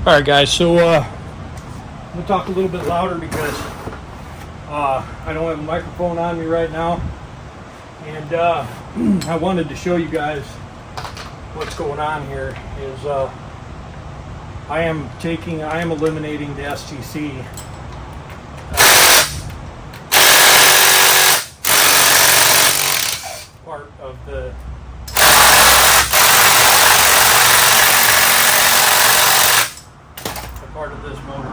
All right, guys. So I'm gonna talk a little bit louder because I don't have a microphone on me right now, and I wanted to show you guys what's going on here. Is I am eliminating the STC. Part of the part of this motor.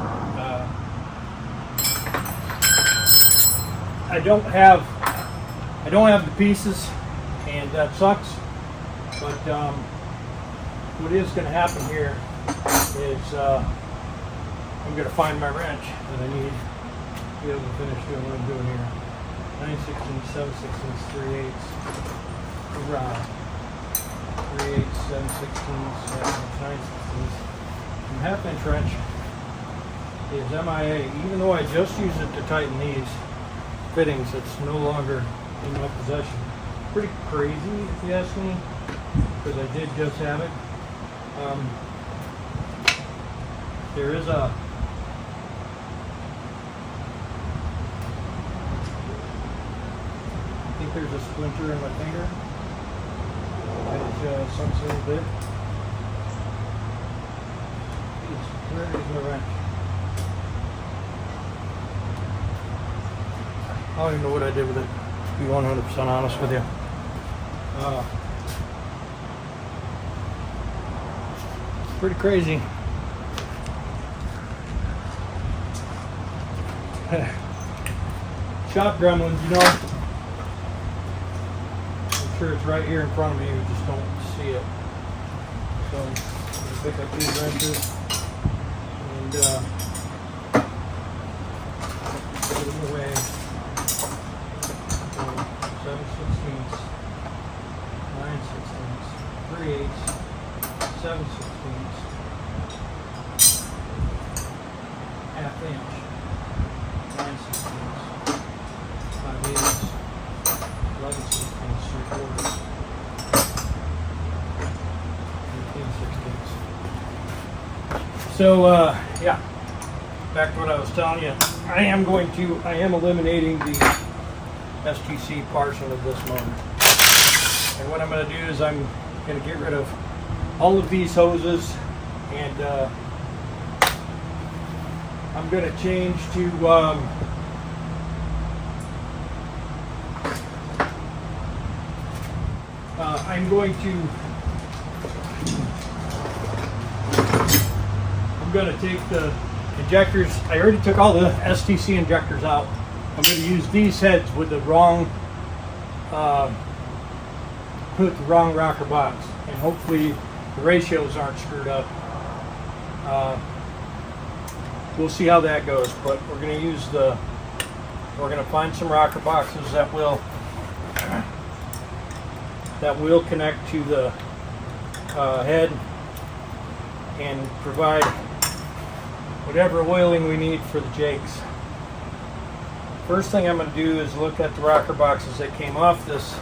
I don't have the pieces, and that sucks. But what is going to happen here is I'm going to find my wrench that I need to be able to finish doing what I'm doing here. 9/16, 7/16, 3/8, around 3/8, 7/16, 9/16. And half-inch wrench is MIA. Even though I just use it to tighten these fittings, it's no longer in my possession. Pretty crazy, if you ask me, because I did just have it. There is a I think there's a splinter in my finger. It sucks a little bit. Where is my wrench? I don't even know what I did with it, to be 100% honest with you. Pretty crazy. Shop gremlins, you know. I'm sure it's right here in front of me, you just don't see it. So I'm gonna pick up these wrenches and put them away. 7/16, 9/16, 3/8, 7/16, half inch, 9/16, 5/8, 11/16, 3/4, 18/16. So yeah, back to what I was telling you. I am eliminating the STC portion of this motor. And what I'm going to do is I'm going to get rid of all of these hoses, and I'm going to change to I'm going to take the injectors. I already took all the STC injectors out. I'm going to use these heads with the wrong rocker box, and hopefully the ratios aren't screwed up. We'll see how that goes, but we're going to find some rocker boxes that will connect to the head and provide whatever oiling we need for the jakes. First thing I'm going to do is look at the rocker boxes that came off this,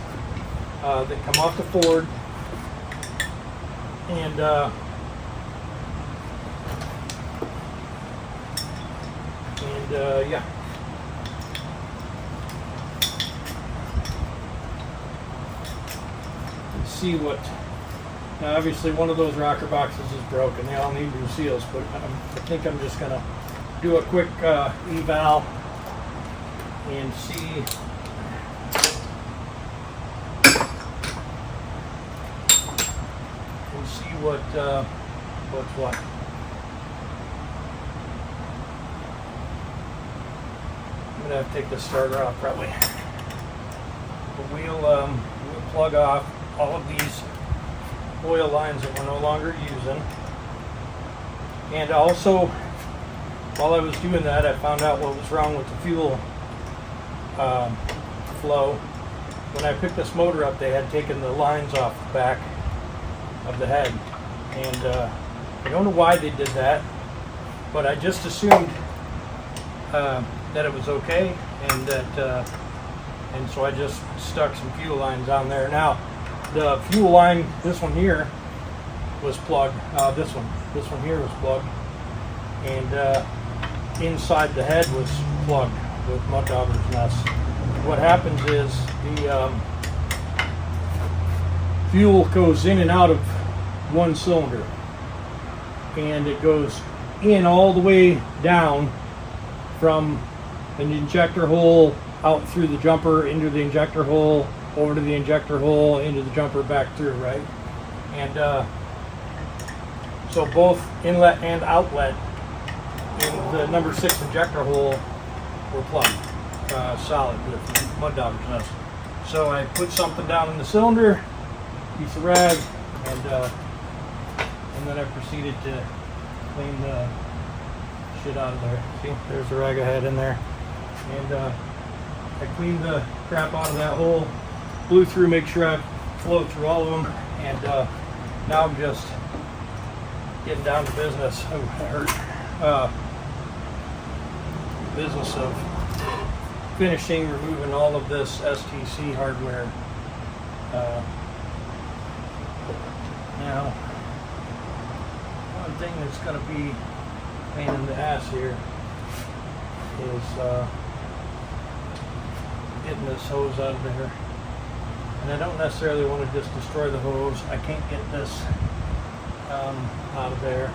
that come off the Ford, and yeah. Let's see what. Now, obviously, one of those rocker boxes is broken. They all need new seals, but I think I'm just going to do a quick eval and see what's what. I'm gonna have to take the starter off probably, but we'll plug off all of these oil lines that we're no longer using. And also, while I was doing that, I found out what was wrong with the fuel flow. When I picked this motor up, they had taken the lines off the back of the head, and I don't know why they did that, but I just assumed that it was okay, and that and so I just stuck some fuel lines on there. Now the fuel line, this one here, was plugged. This one here was plugged, and inside the head was plugged with mud dauber's nest. What happens is the fuel goes in and out of one cylinder, and it goes in all the way down from an injector hole out through the jumper into the injector hole, over to the injector hole, into the jumper, back through, right? And so both inlet and outlet in the number 6 injector hole were plugged solid with mud dauber's nest. So I put something down in the cylinder, piece of rag, and then I proceeded to clean the shit out of there. See, there's the rag I had in there, and I cleaned the crap out of that hole, blew through, make sure I flowed through all of them, and now I'm just getting down to business. Oh, that hurt. Business of finishing, removing all of this STC hardware. Now, one thing that's going to be a pain in the ass here is getting this hose out of there. And I don't necessarily want to just destroy the hose. I can't get this out of there.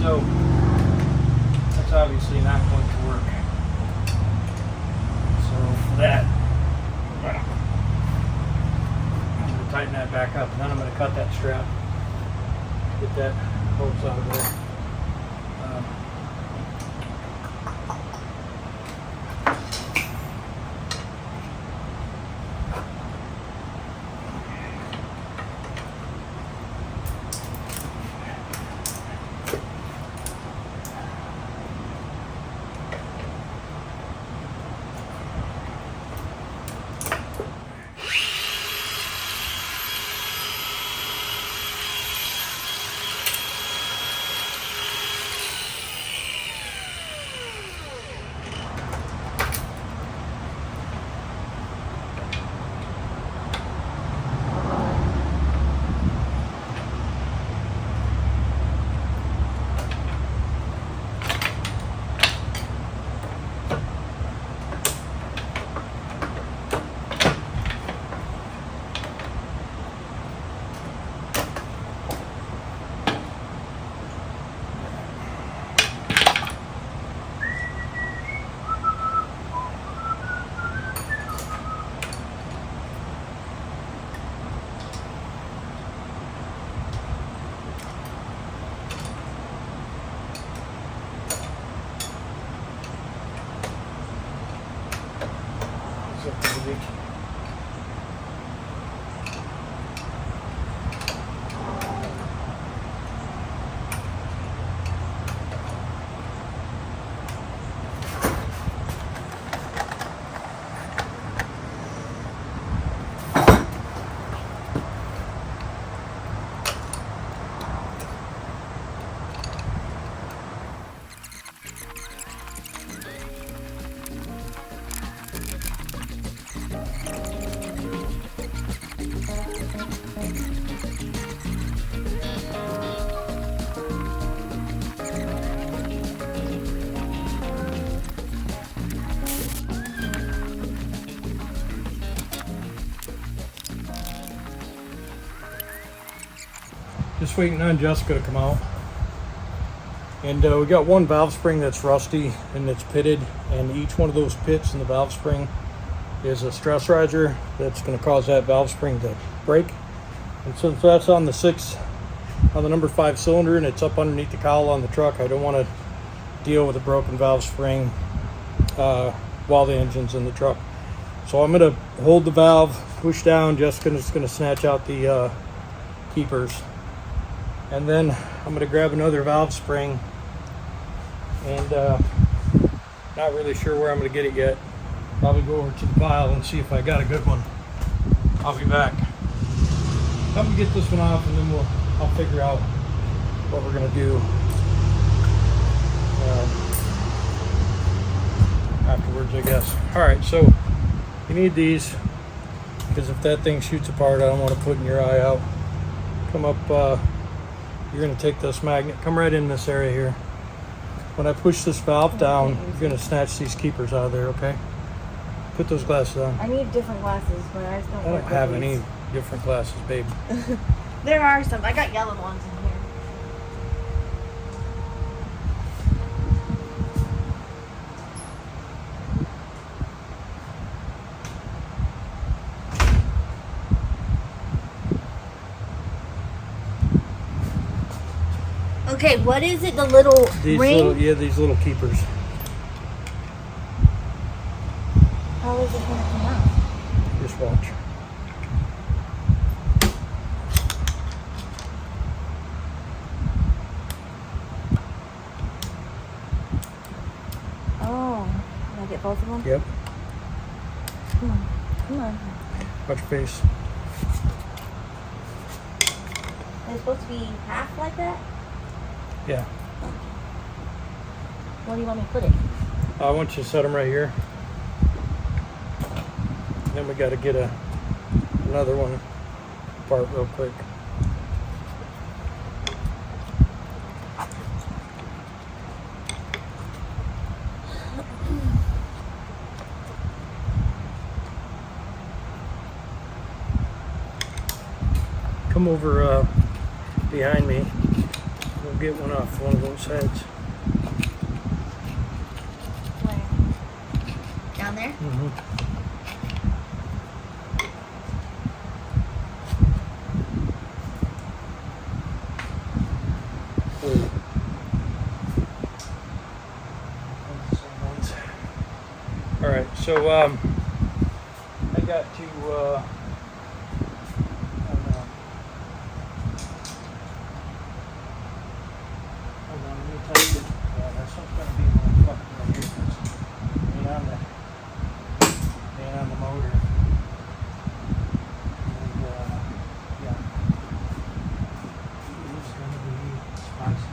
So that's obviously not going to work. So for that, I'm going to tighten that back up, and then I'm going to cut that strap, get that hose out of there. Just waiting on Jessica to come out. And we got one valve spring that's rusty and it's pitted, and each one of those pits in the valve spring is a stress riser that's going to cause that valve spring to break. And since that's on the number 5 cylinder and it's up underneath the cowl on the truck, I don't want to deal with a broken valve spring while the engine's in the truck. So I'm going to hold the valve, push down. Jessica's going to snatch out the keepers. And then I'm going to grab another valve spring and not really sure where I'm going to get it yet. Probably go over to the pile and see if I got a good one. I'll be back. I'm going to get this one off, and then I'll figure out what we're going to do afterwards, I guess. Alright, so you need these, because if that thing shoots apart, I don't want to put in your eye out. Come up, you're going to take this magnet, come right in this area here. When I push this valve down, you're going to snatch these keepers out of there, okay? Put those glasses on. I need different glasses, but I just don't I don't have any different glasses, babe. There are some. I got yellow ones in here. Okay, what is it? The little ring? These little keepers. How is it going to come out? Just watch. Oh, can I get both of them? Yep. Come on, come on. Watch your face. They're supposed to be half like that? Yeah. Where do you want me to put it? I want you to set them right here. Then we got to get another one apart real quick. Come over behind me. We'll get one off one of those heads. Where? Down there? Mm-hmm. All right, so I got to hold on, let me tell you. Yeah, that's not going to be my fucking right here. Ain't on the motor. And yeah, it's going to be spicy.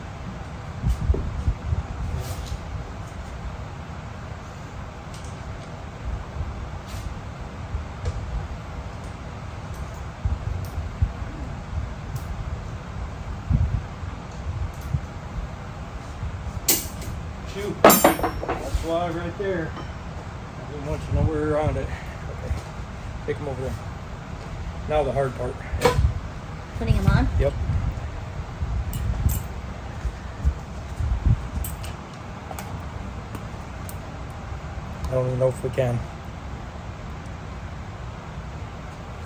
Shoot, that's why right there. I didn't want you nowhere around it. Okay, take them over there. Now the hard part. Putting them on? Yep. I don't even know if we can.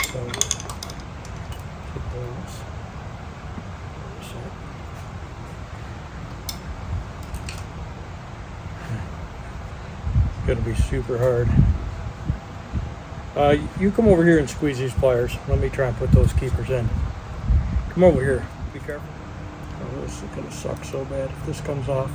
So, get those. Gonna be super hard. You come over here and squeeze these pliers. Let me try and put those keepers in. Come over here. Be careful. Oh, this is gonna suck so bad if this comes off.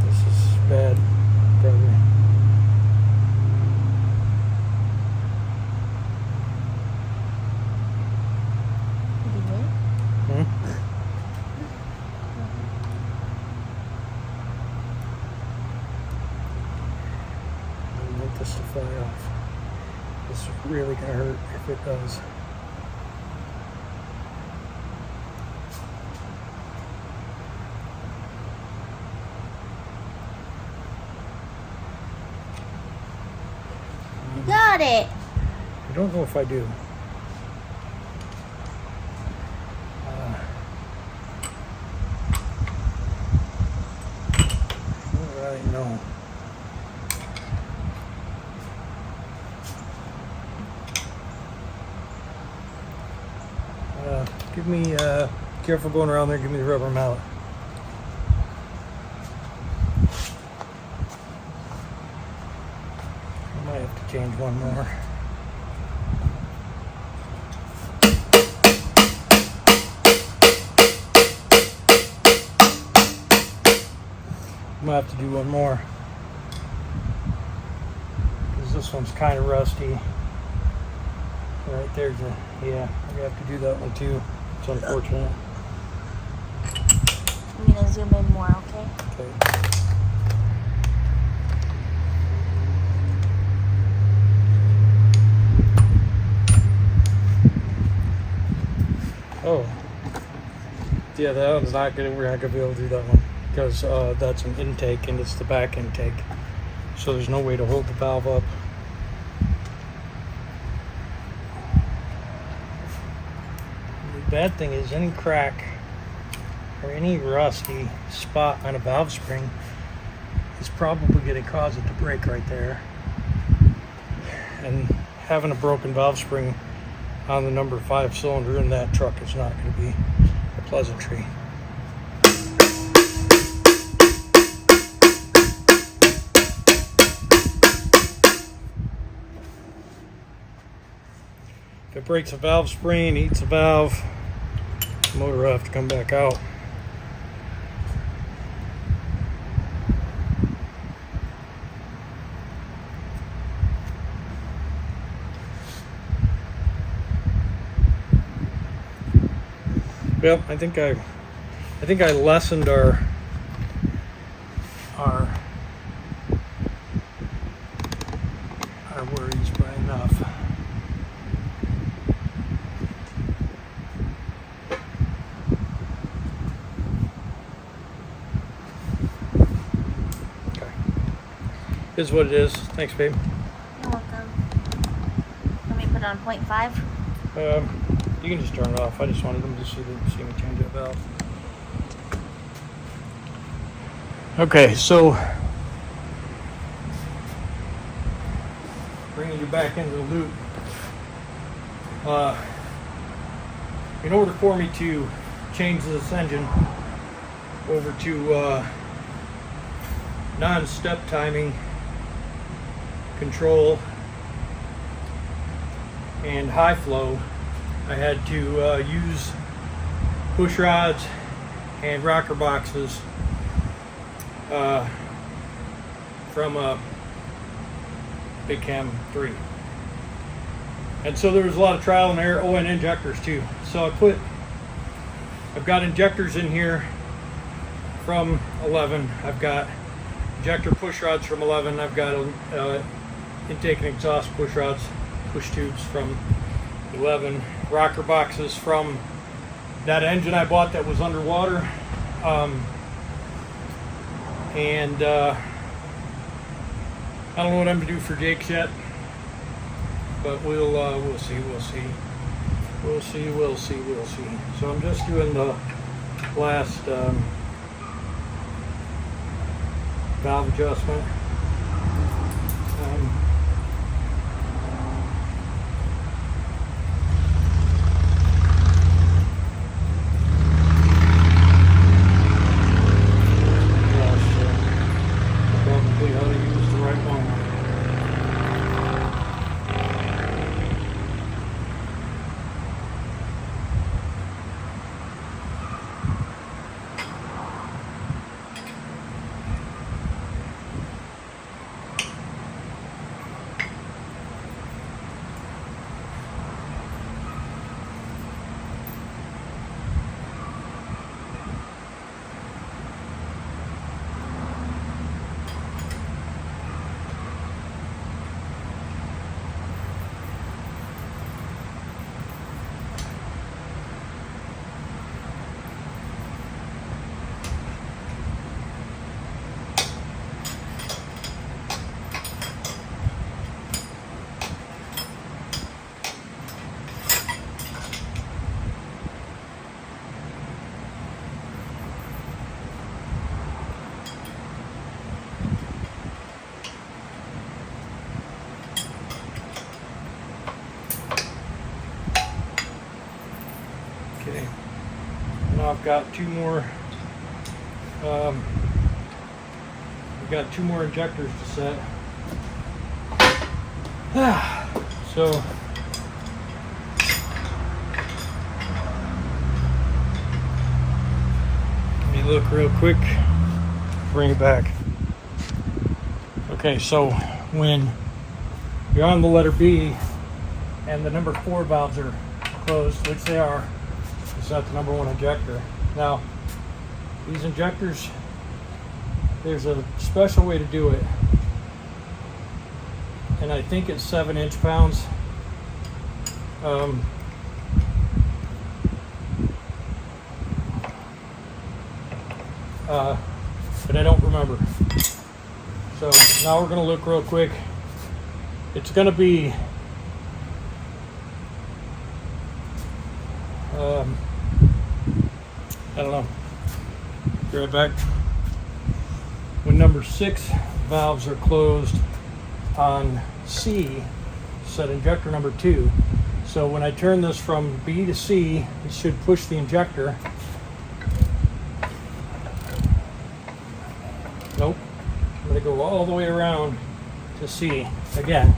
This is bad, brother. This to fly off. This is really gonna hurt if it does. Got it. I don't know if I do. All right, no. Give me, careful going around there, give me the rubber mallet. I might have to change one more. have to do one more. Because this one's kind of rusty. Right there's a, yeah, we have to do that one too. It's unfortunate. I'm gonna zoom in more, okay? Okay. Oh. Yeah, that one's not gonna, we're not gonna be able to do that one. Because that's an intake and it's the back intake. So there's no way to hold the valve up. The bad thing is any crack or any rusty spot on a valve spring is probably going to cause it to break right there. And having a broken valve spring on the number 5 cylinder in that truck is not going to be a pleasantry. If it breaks a valve spring, eats a valve, the motor will have to come back out. Well, I think I lessened our worries by enough. Okay. Is what it is. Thanks, babe. You're welcome. Let me put it on 0.5. You can just turn it off. I just wanted them to see me change that valve. Okay, so bringing you back into the loop. In order for me to change this engine over to non-step timing control and high flow, I had to use push rods and rocker boxes from a Big Cam 3. And so there was a lot of trial and error. Oh, and injectors too. So I've got injectors in here from 11. I've got injector push rods from 11. I've got intake and exhaust push rods, push tubes from 11. Rocker boxes from that engine I bought that was underwater. And I don't know what I'm gonna do for Jake's yet, but we'll see. So I'm just doing the last valve adjustment. Probably how to use the right one. Okay, now I've got two more. We've got 2 more injectors to set. So let me look real quick. Bring it back. Okay, so when you're on the letter B and the number 4 valves are closed, which they are, it's not the number 1 injector. Now, these injectors, there's a special way to do it, and I think it's 7 inch-pounds. But I don't remember. So now we're going to look real quick. It's going to be I don't know. Be right back. When number 6 valves are closed on C, set injector number 2. So when I turn this from B to C, it should push the injector. Nope. I'm going to go all the way around to C again.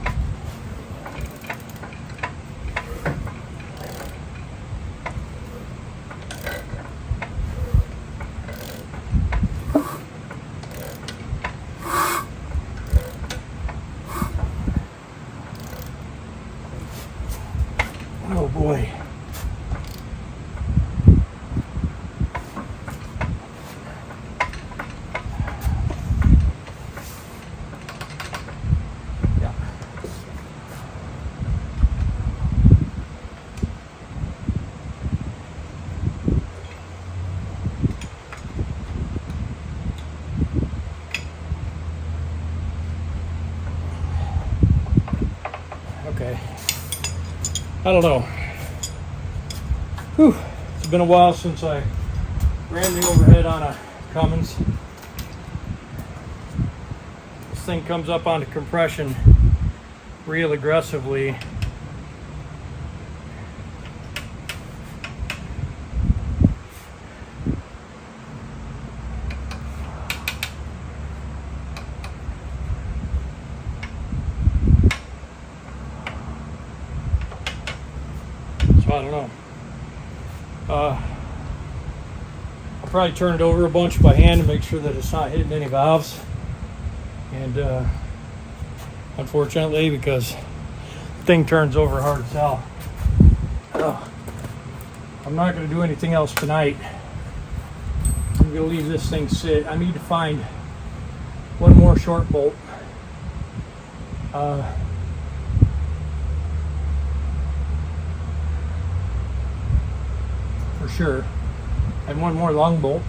Oh boy. Yeah. Okay. I don't know. Whew. It's been a while since I ran the overhead on a Cummins. This thing comes up onto compression real aggressively. So I don't know. I'll probably turn it over a bunch by hand to make sure that it's not hitting any valves. And unfortunately, because the thing turns over hard as hell. I'm not going to do anything else tonight. I'm going to leave this thing sit. I need to find one more short bolt. For sure. And one more long bolt.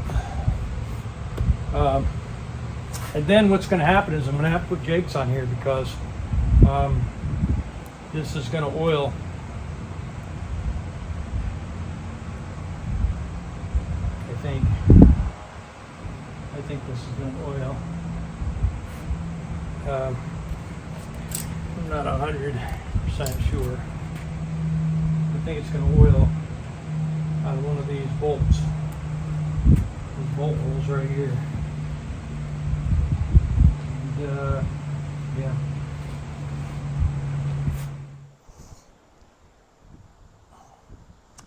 And then what's going to happen is I'm going to have to put jakes on here because this is going to oil. I think this is going to oil. I'm not 100% sure. I think it's going to oil out of one of these bolts. These bolt holes right here. And, yeah.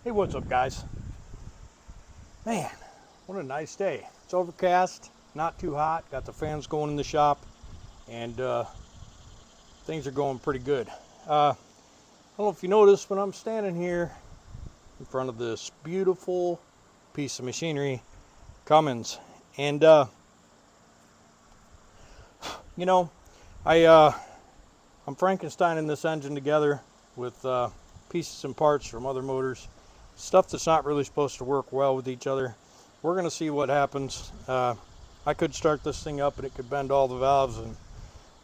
Hey, what's up, guys? Man, what a nice day. It's overcast, not too hot, got the fans going in the shop, and things are going pretty good. I don't know if you noticed, but I'm standing here in front of this beautiful piece of machinery, Cummins, and you know, I'm Frankensteining this engine together with pieces and parts from other motors, stuff that's not really supposed to work well with each other. We're gonna see what happens. I could start this thing up and it could bend all the valves, and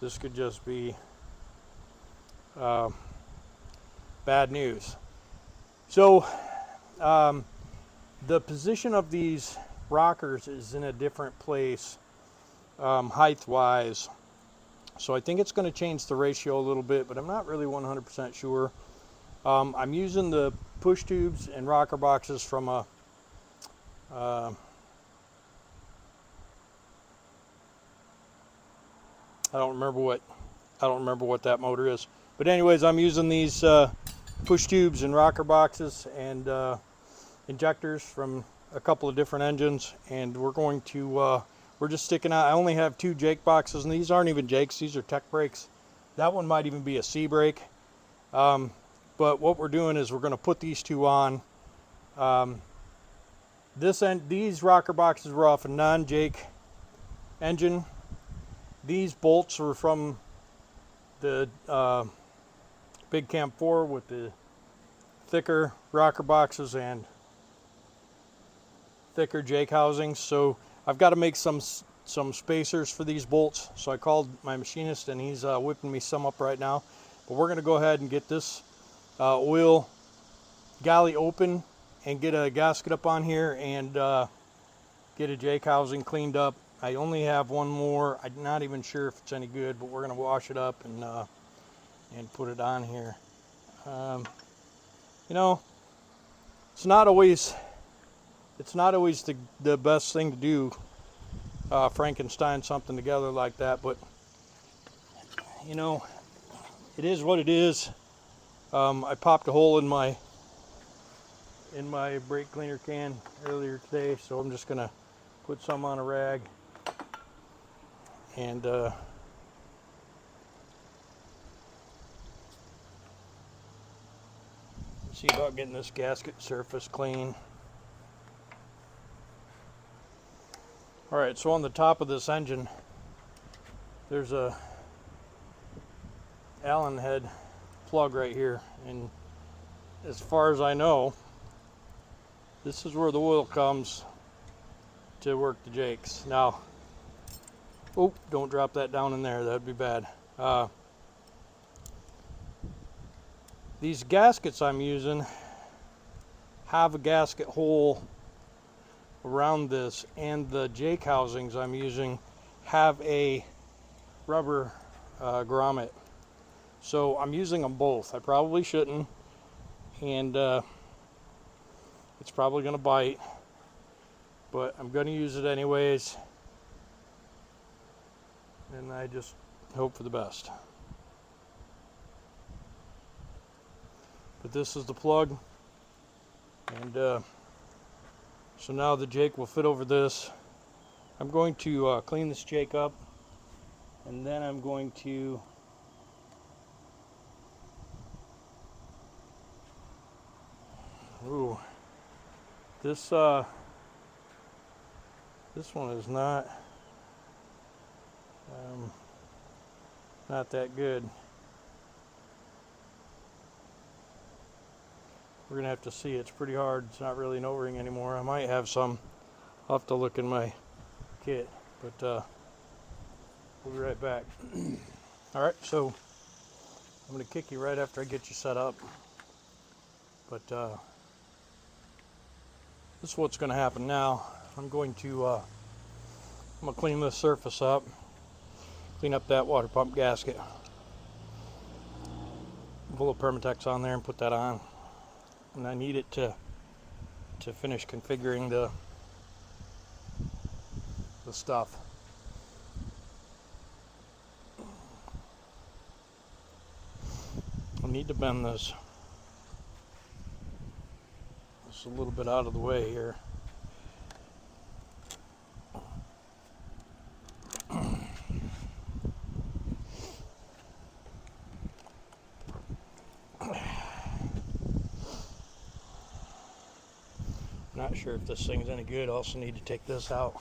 this could just be bad news. So the position of these rockers is in a different place height wise, so I think it's going to change the ratio a little bit, but I'm not really 100% sure. I'm using the push tubes and rocker boxes from a I don't remember what that motor is, but anyways, I'm using these push tubes and rocker boxes and injectors from a couple of different engines, and we're going to we're just sticking out. I only have 2 Jake boxes, and these aren't even Jakes. These are tech brakes. That one might even be a C brake. But what we're doing is we're going to put these 2 on. These rocker boxes were off a non-Jake engine. These bolts were from the Big Cam 4 with the thicker rocker boxes and thicker Jake housings. So I've got to make some spacers for these bolts. So I called my machinist, and he's whipping me some up right now. But we're going to go ahead and get this oil galley open and get a gasket up on here and get a Jake housing cleaned up. I only have one more. I'm not even sure if it's any good, but we're going to wash it up and put it on here. You know, it's not always the best thing to do, Frankenstein something together like that, but you know, it is what it is. I popped a hole in my brake cleaner can earlier today, so I'm just gonna put some on a rag and see about getting this gasket surface clean. Alright, so on the top of this engine there's a Allen head plug right here, and as far as I know, this is where the oil comes to work the Jakes. Now, oh, don't drop that down in there, that'd be bad. These gaskets I'm using have a gasket hole around this, and the Jake housings I'm using have a rubber grommet. So I'm using them both. I probably shouldn't, and it's probably going to bite, but I'm going to use it anyways, and I just hope for the best. But this is the plug, and so now the Jake will fit over this. I'm going to clean this Jake up, and then I'm going to this one is not that good. We're gonna have to see. It's pretty hard. It's not really an O-ring anymore. I might have some. I'll have to look in my kit, but we'll be right back. All right, so I'm gonna kick you right after I get you set up, but this is what's gonna happen now. I'm gonna clean this surface up, clean up that water pump gasket, put a little Permatex on there and put that on. And I need it to finish configuring the stuff. I need to bend this a little bit out of the way here. Not sure if this thing's any good. Also need to take this out.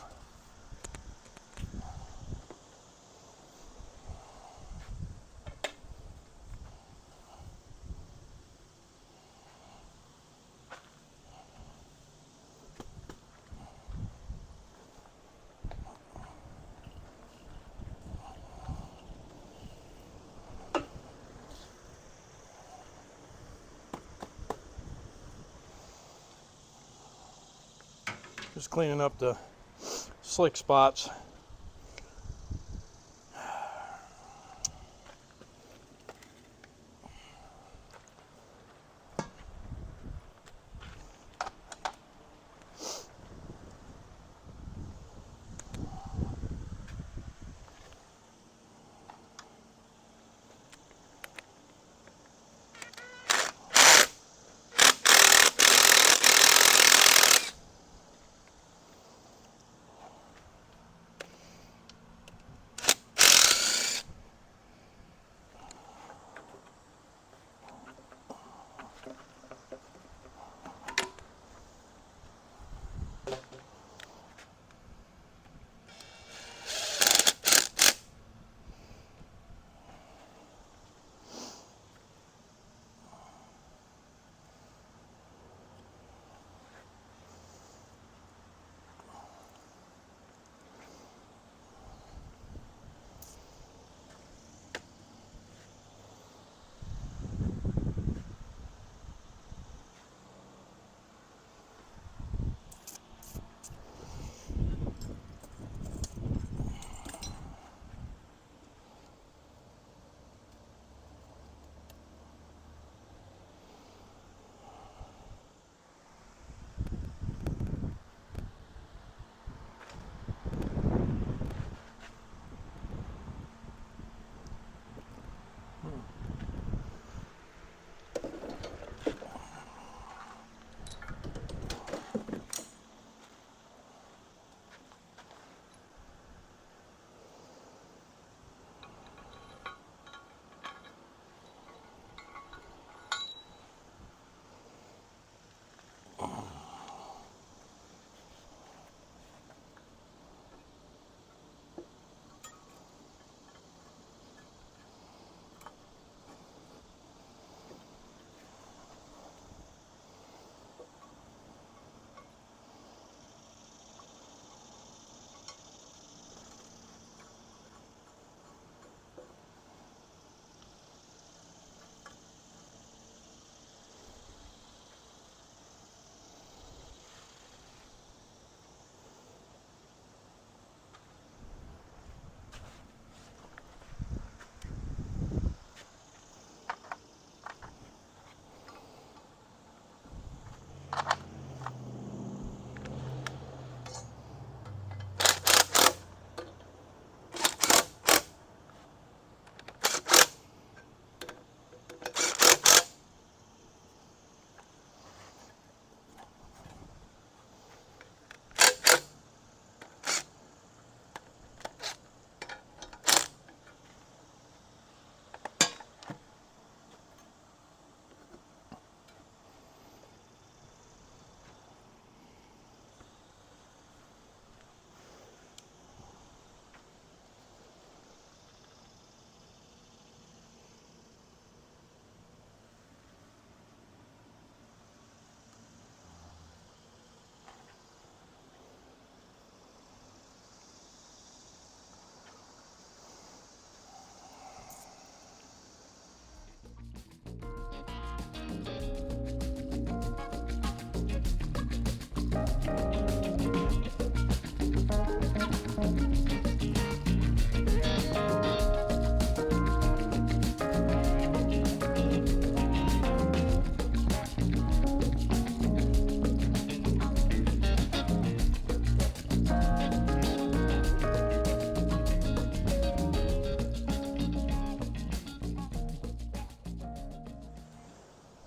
Just cleaning up the slick spots.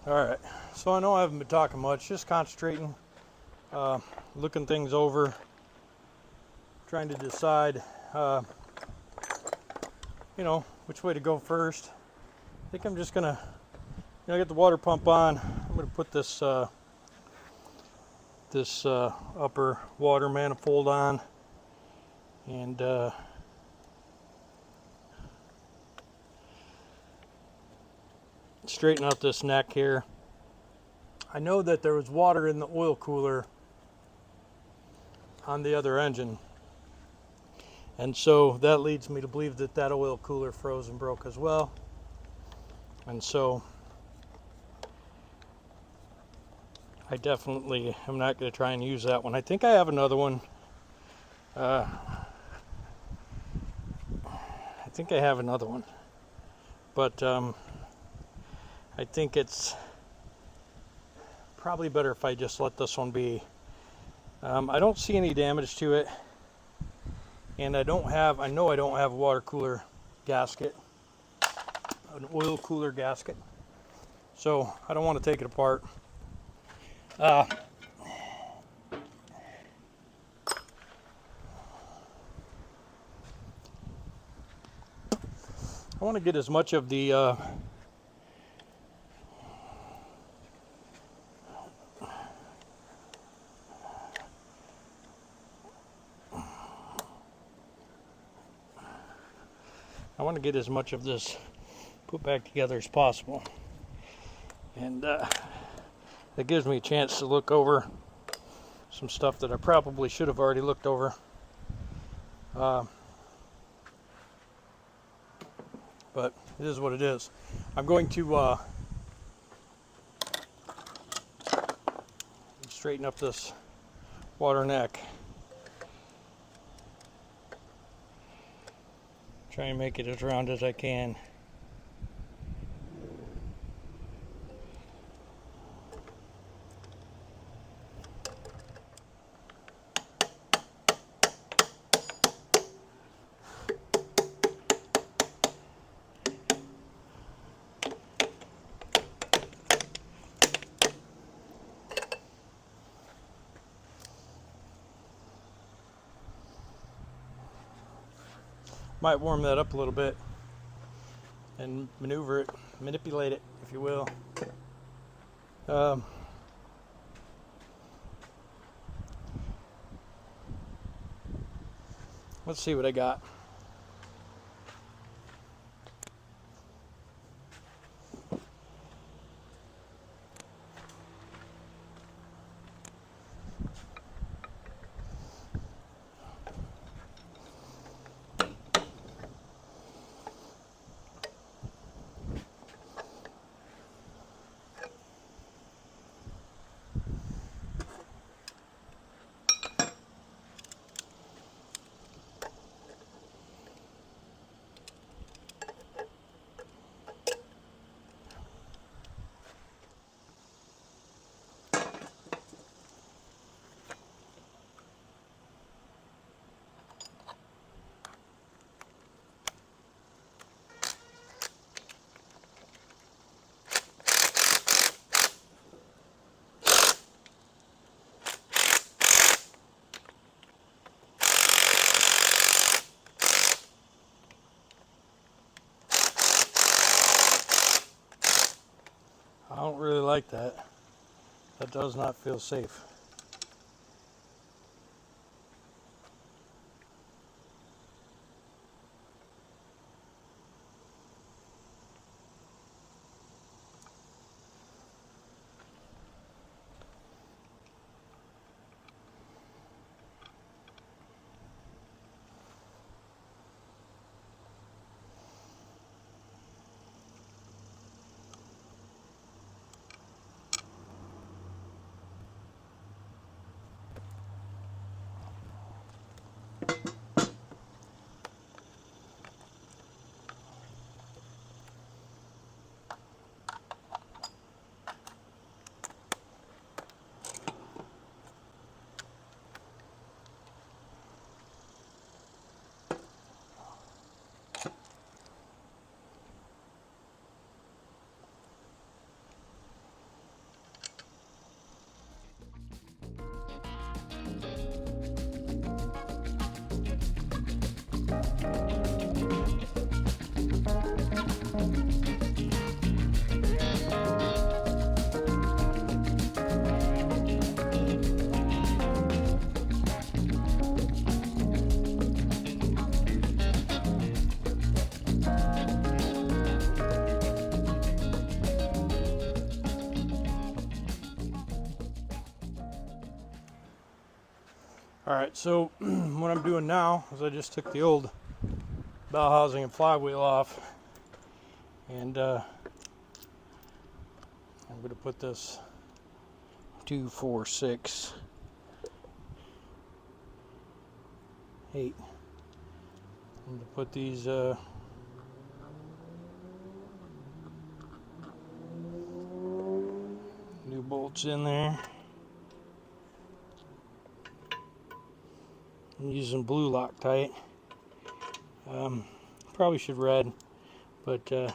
Alright, so I know I haven't been talking much, just concentrating, looking things over, trying to decide, you know, which way to go first. I think I'm just gonna, get the water pump on. I'm gonna put this upper water manifold on, and straighten out this neck here. I know that there was water in the oil cooler on the other engine, and so that leads me to believe that that oil cooler froze and broke as well. And so I definitely am not going to try and use that one. I think I have another one. I think I have another one, but I think it's probably better if I just let this one be. I don't see any damage to it, and I know I don't have a water cooler gasket, an oil cooler gasket, so I don't want to take it apart. I want to get as much of the this put back together as possible, and that gives me a chance to look over some stuff that I probably should have already looked over. But it is what it is. I'm going to straighten up this water neck. Try and make it as round as I can. Might warm that up a little bit and manipulate it, if you will. Let's see what I got. I don't really like that. That does not feel safe. Alright, so what I'm doing now is I just took the old bell housing and flywheel off, and I'm going to put this 2, 4, 6, 8. I'm going to put these new bolts in there. I'm using blue Loctite. Probably should red, but I'm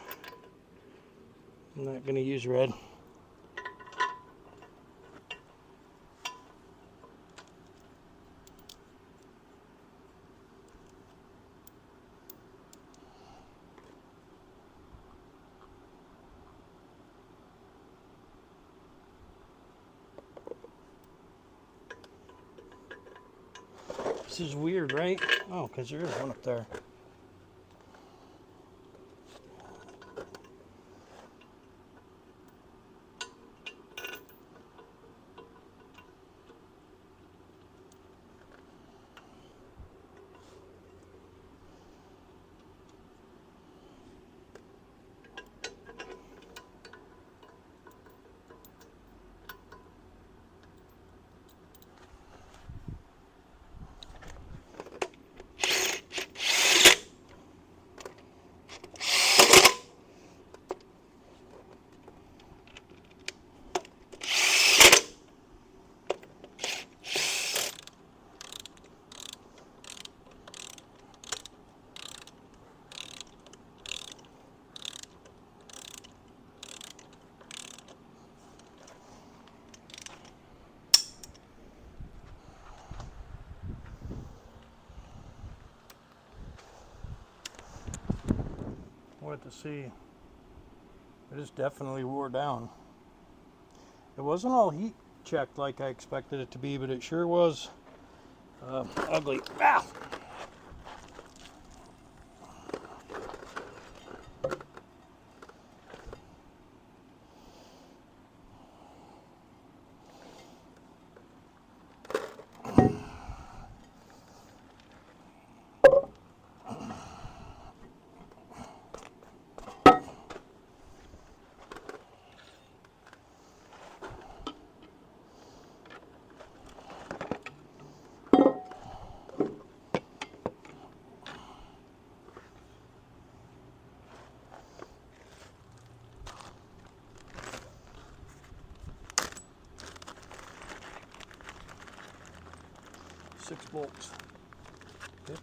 not going to use red. This is weird, right? Oh, because there is one up there. What to see? It is definitely wore down. It wasn't all heat checked like I expected it to be, but it sure was ugly. Ah! Six bolts. Yep.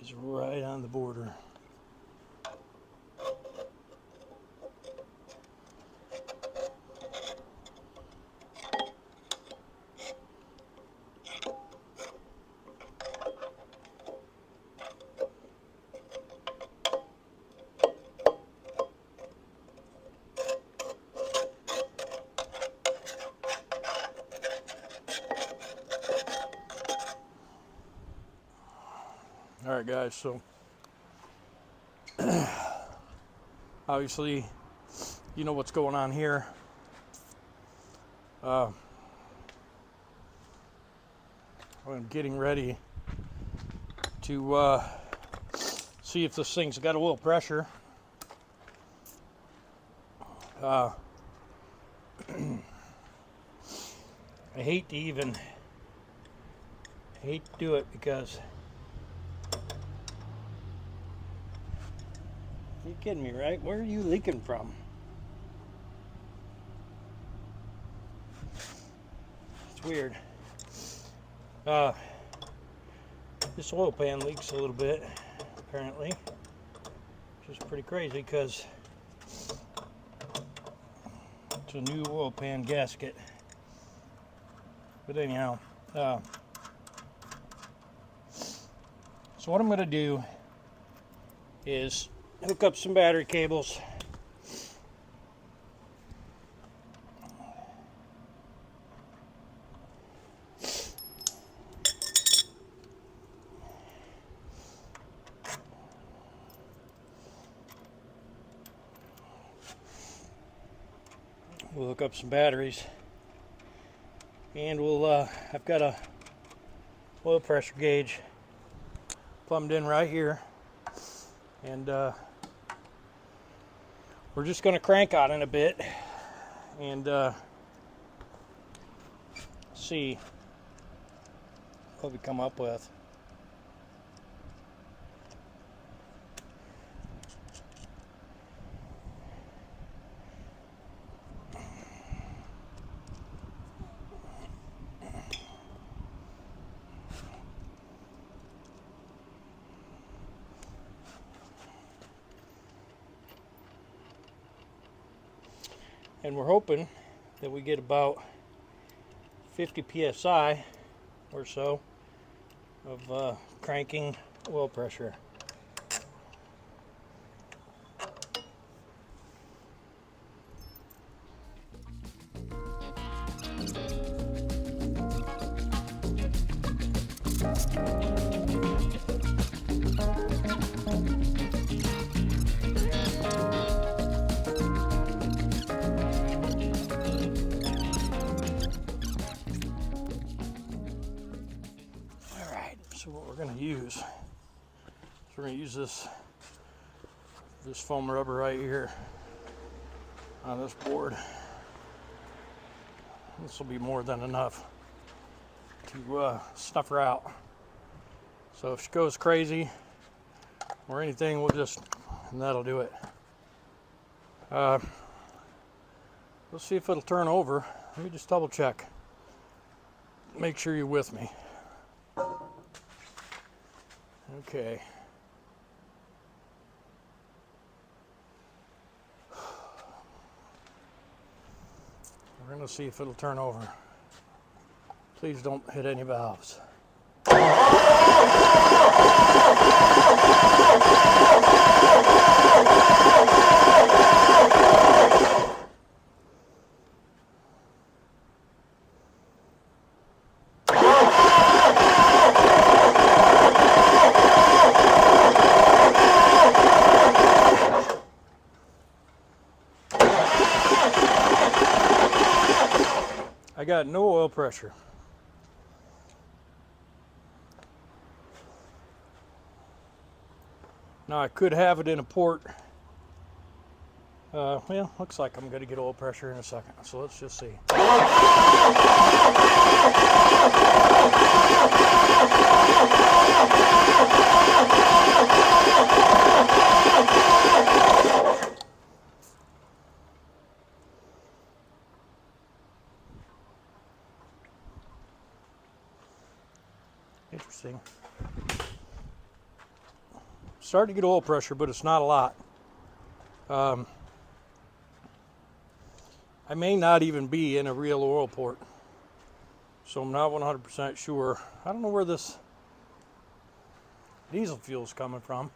Is right on the border. All right, guys, so Obviously, you know what's going on here. I'm getting ready to see if this thing's got oil pressure. I hate to do it because you're kidding me, right? Where are you leaking from? It's weird. This oil pan leaks a little bit, apparently, which is pretty crazy because it's a new oil pan gasket. But anyhow, so what I'm going to do is hook up some battery cables. We'll hook up some batteries, and I've got a oil pressure gauge plumbed in right here, and we're just going to crank on it a bit and see what we come up with. And we're hoping that we get about 50 psi or so of cranking oil pressure. So what we're going to use is we're going to use this foam rubber right here on this board. This will be more than enough to snuff her out. So if she goes crazy or anything, and that'll do it. Let's see if it'll turn over. Let me just double check. Make sure you're with me. Okay. We're going to see if it'll turn over. Please don't hit any valves. I got no oil pressure. Now I could have it in a port. Well, looks like I'm going to get oil pressure in a second, so let's just see. Interesting. Starting to get oil pressure, but it's not a lot. I may not even be in a real oil port, so I'm not 100% sure. I don't know where this diesel fuel is coming from.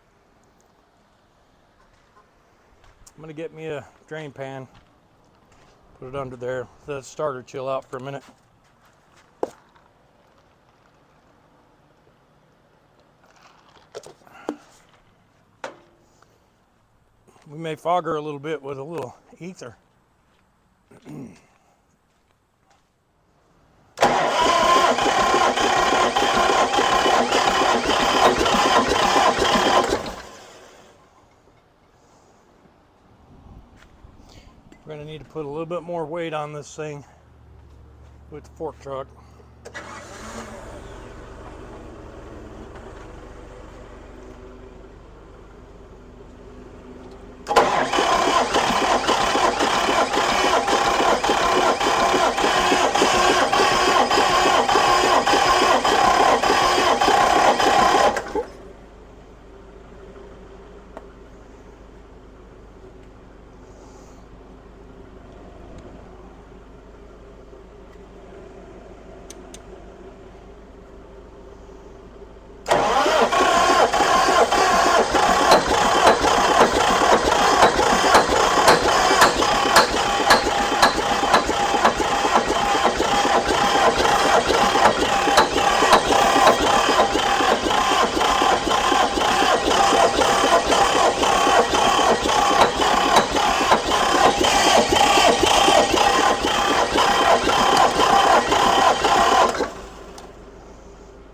I'm going to get me a drain pan, put it under there, let the starter chill out for a minute. We may fog her a little bit with a little ether. We're going to need to put a little bit more weight on this thing with the fork truck.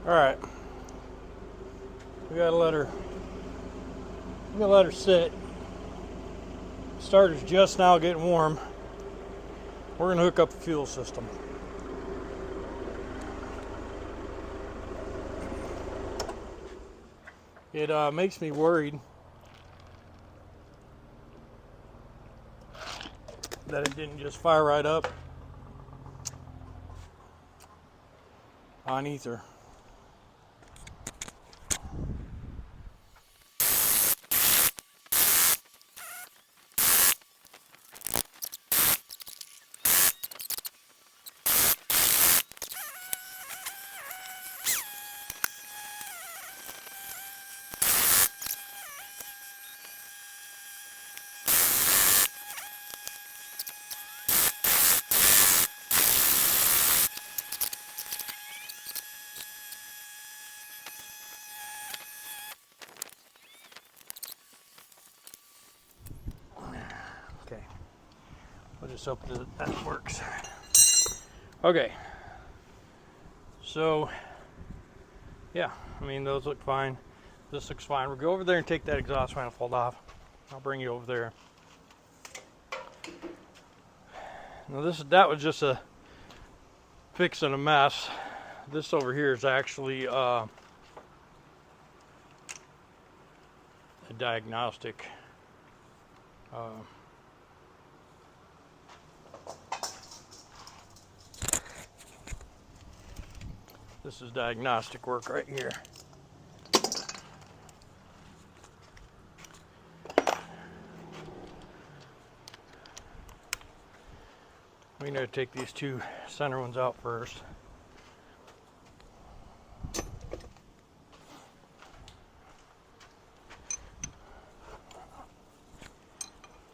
Alright, we gotta let her sit. Starter's just now getting warm. We're gonna hook up the fuel system. It makes me worried that it didn't just fire right up on ether. Okay, we'll just hope that works. Okay, so yeah, I mean, those look fine. This looks fine. We'll go over there and take that exhaust manifold off. I'll bring you over there. Now that was just a fixing a mess. This over here is actually a diagnostic. This is diagnostic work right here. We need to take these two center ones out first.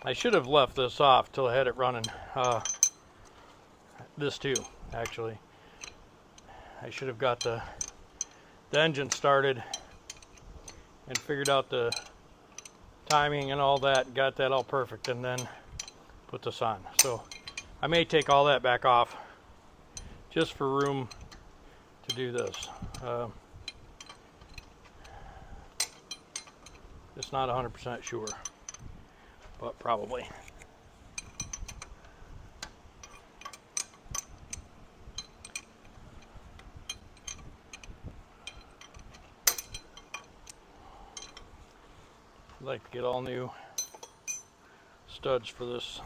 I should have left this off till I had it running. This too, actually. I should have got the engine started and figured out the timing and all that, got that all perfect, and then put this on. So I may take all that back off just for room to do this. It's not 100% sure, but probably. I'd like to get all new studs for this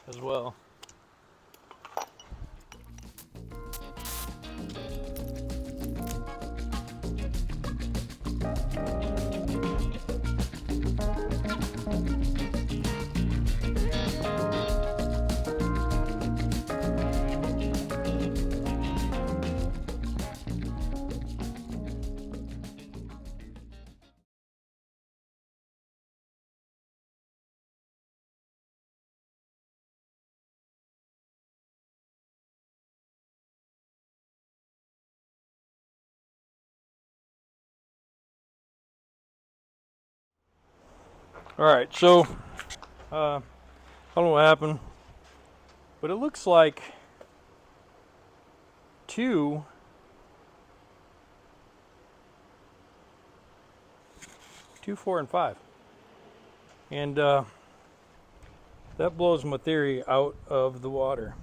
as well. All right, so I don't know what happened, but it looks like 2, 4, and 5, and that blows my theory out of the water.